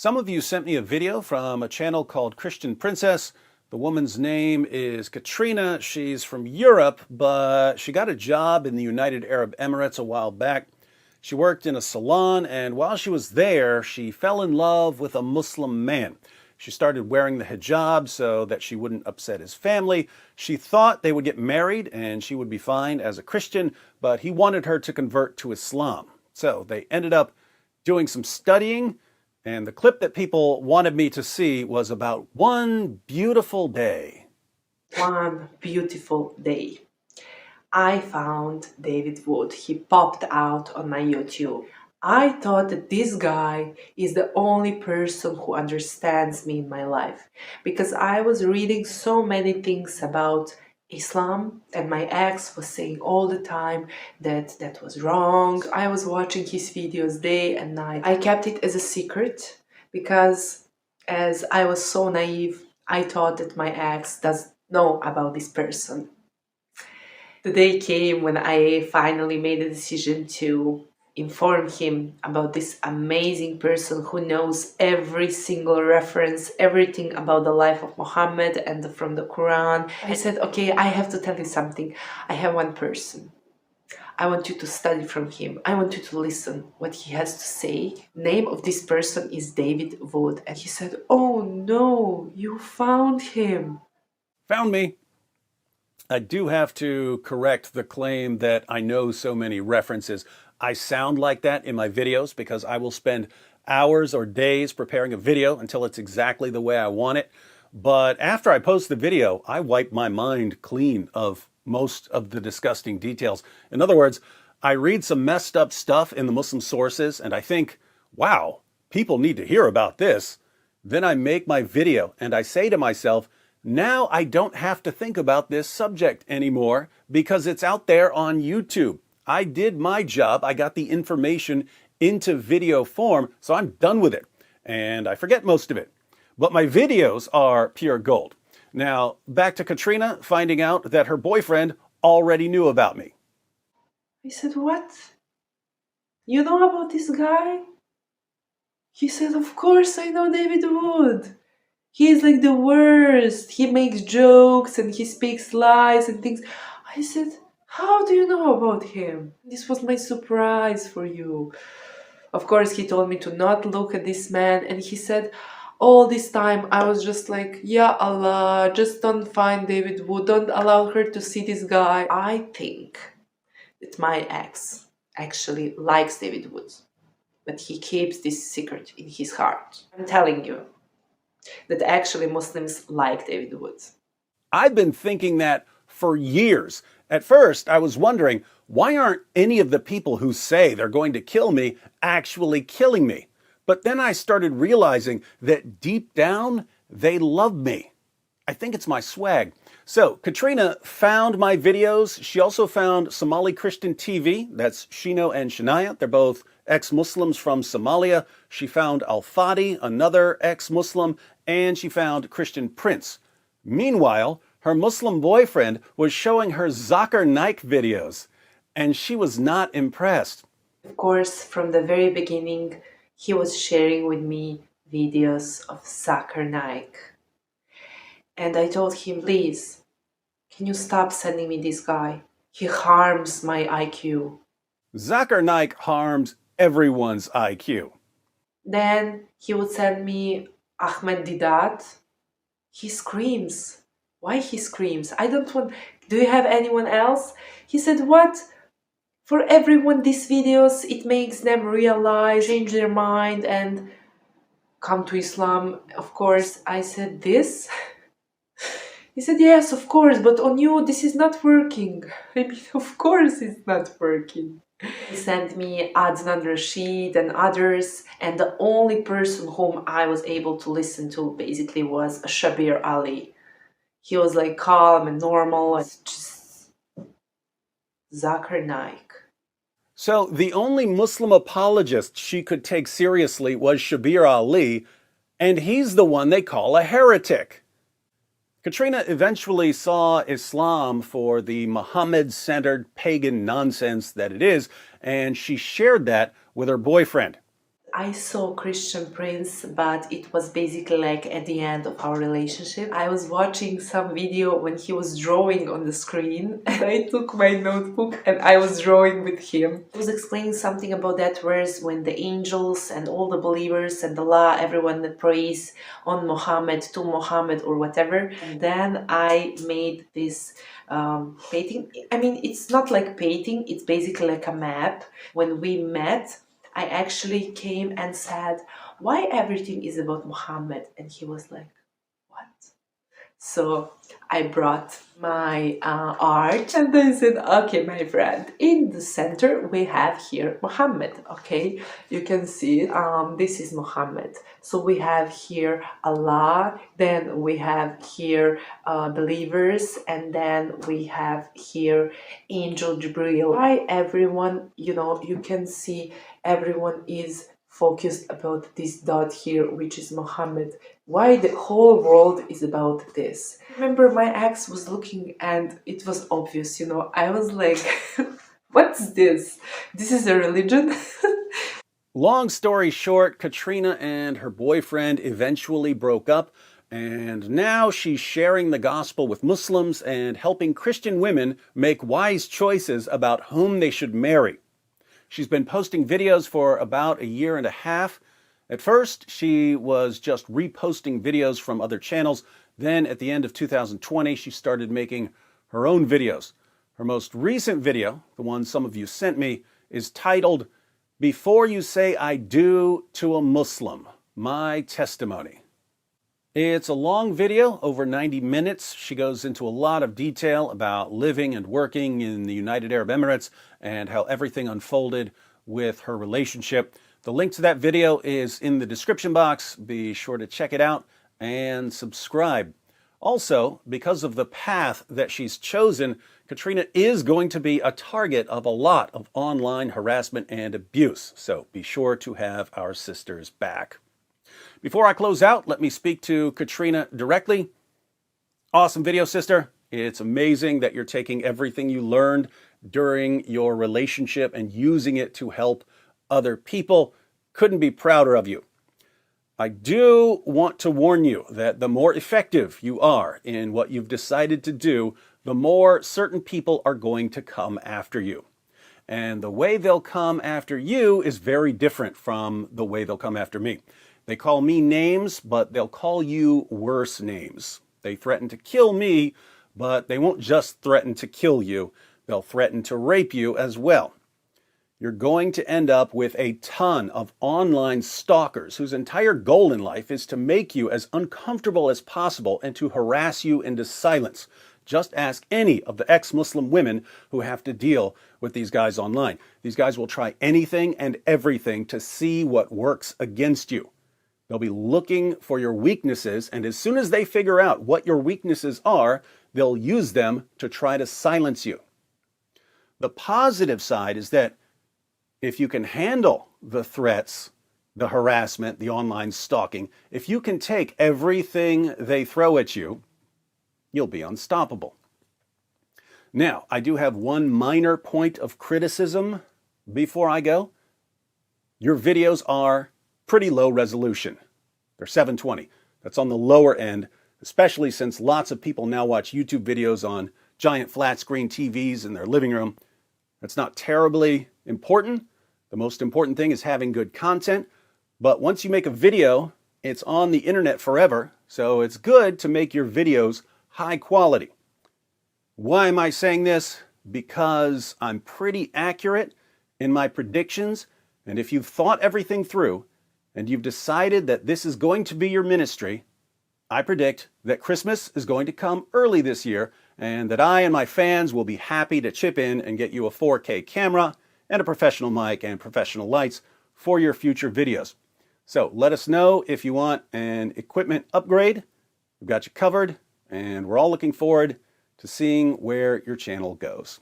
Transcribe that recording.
Some of you sent me a video from a channel called Christian Princess. The woman's name is Katrina. She's from Europe, but she got a job in the United Arab Emirates a while back. She worked in a salon, and while she was there, she fell in love with a Muslim man. She started wearing the hijab so that she wouldn't upset his family. She thought they would get married and she would be fine as a Christian, but he wanted her to convert to Islam. So they ended up doing some studying, and the clip that people wanted me to see was about one beautiful day. One beautiful day, I found David Wood. He popped out on my YouTube. I thought that this guy is the only person who understands me in my life, because I was reading so many things about Islam, and my ex was saying all the time that that was wrong. I was watching his videos day and night. I kept it as a secret because, as I was so naive, I thought that my ex does know about this person. The day came when I finally made a decision to inform him about this amazing person who knows every single reference, everything about the life of Muhammad and from the Quran. I said, okay, I have to tell you something. I have one person. I want you to study from him. I want you to listen what he has to say. Name of this person is David Wood. And he said, oh no, you found him. Found me. I do have to correct the claim that I know so many references. I sound like that in my videos because I will spend hours or days preparing a video until it's exactly the way I want it. But after I post the video, I wipe my mind clean of most of the disgusting details. In other words, I read some messed up stuff in the Muslim sources and I think, wow, people need to hear about this. Then I make my video and I say to myself, now I don't have to think about this subject anymore because it's out there on YouTube. I did my job. I got the information into video form, so I'm done with it. And I forget most of it. But my videos are pure gold. Now, back to Katrina finding out that her boyfriend already knew about me. I said, what? You know about this guy? He said, of course I know David Wood. He is like the worst. He makes jokes and he speaks lies and things. I said, how do you know about him? This was my surprise for you. Of course, he told me to not look at this man, and he said, all this time I was just like, Ya Allah, just don't find David Wood, don't allow her to see this guy. I think that my ex actually likes David Wood, but he keeps this secret in his heart. I'm telling you that actually Muslims like David Wood. I've been thinking that for years. At first, I was wondering, why aren't any of the people who say they're going to kill me actually killing me? But then I started realizing that deep down, they love me. I think it's my swag. So Katrina found my videos. She also found Somali Christian TV. That's Shino and Shania. They're both ex-Muslims from Somalia. She found Al Fadi, another ex-Muslim, and she found Christian Prince. Meanwhile, her Muslim boyfriend was showing her Zakir Naik videos, and she was not impressed. Of course, from the very beginning, he was sharing with me videos of Zakir Naik. And I told him, please, can you stop sending me this guy? He harms my IQ. Zakir Naik harms everyone's IQ. Then he would send me Ahmed Didat. He screams. Why he screams? I don't want... Do you have anyone else? He said, what? For everyone, these videos, it makes them realize, change their mind, and come to Islam. Of course, I said, this? He said, yes, of course, but on you, this is not working. I mean, of course it's not working. He sent me Adnan Rashid and others, and the only person whom I was able to listen to basically was Shabir Ali. He was like calm and normal, and just Zakir Naik. So the only Muslim apologist she could take seriously was Shabir Ali, and he's the one they call a heretic. Katrina eventually saw Islam for the Muhammad-centered pagan nonsense that it is, and she shared that with her boyfriend. I saw Christian Prince, but it was basically like at the end of our relationship. I was watching some video when he was drawing on the screen, and I took my notebook and I was drawing with him. He was explaining something about that verse when the angels and all the believers and Allah, everyone that prays on Muhammad, to Muhammad or whatever. And then I made this painting. I mean, it's not like painting, it's basically like a map. When we met, I actually came and said, why everything is about Muhammad? And he was like, what? So I brought my art and I said, okay, my friend, in the center we have here Muhammad, okay? You can see this is Muhammad. So we have here Allah, then we have here believers, and then we have here Angel Jibril. Why everyone, you can see everyone is focused about this dot here, which is Muhammad. Why the whole world is about this. Remember, my ex was looking and it was obvious, I was like, what's this? This is a religion? Long story short, Katrina and her boyfriend eventually broke up, and now she's sharing the gospel with Muslims and helping Christian women make wise choices about whom they should marry. She's been posting videos for about a year and a half. At first, she was just reposting videos from other channels. Then at the end of 2020, she started making her own videos. Her most recent video, the one some of you sent me, is titled, Before You Say I Do to a Muslim, My Testimony. It's a long video, over 90 minutes. She goes into a lot of detail about living and working in the United Arab Emirates and how everything unfolded with her relationship. The link to that video is in the description box. Be sure to check it out and subscribe. Also, because of the path that she's chosen, Katrina is going to be a target of a lot of online harassment and abuse. So be sure to have our sister's back. Before I close out, let me speak to Katrina directly. Awesome video, sister. It's amazing that you're taking everything you learned during your relationship and using it to help other people. Couldn't be prouder of you. I do want to warn you that the more effective you are in what you've decided to do, the more certain people are going to come after you. And the way they'll come after you is very different from the way they'll come after me. They call me names, but they'll call you worse names. They threaten to kill me, but they won't just threaten to kill you. They'll threaten to rape you as well. You're going to end up with a ton of online stalkers whose entire goal in life is to make you as uncomfortable as possible and to harass you into silence. Just ask any of the ex-Muslim women who have to deal with these guys online. These guys will try anything and everything to see what works against you. They'll be looking for your weaknesses, and as soon as they figure out what your weaknesses are, they'll use them to try to silence you. The positive side is that if you can handle the threats, the harassment, the online stalking, if you can take everything they throw at you, you'll be unstoppable. Now, I do have one minor point of criticism before I go. Your videos are pretty low resolution. They're 720. That's on the lower end, especially since lots of people now watch YouTube videos on giant flat screen TVs in their living room. That's not terribly important. The most important thing is having good content. But once you make a video, it's on the internet forever. So it's good to make your videos high quality. Why am I saying this? Because I'm pretty accurate in my predictions. And if you've thought everything through and you've decided that this is going to be your ministry, I predict that Christmas is going to come early this year and that I and my fans will be happy to chip in and get you a 4K camera and a professional mic and professional lights for your future videos. So let us know if you want an equipment upgrade. We've got you covered, and we're all looking forward to seeing where your channel goes.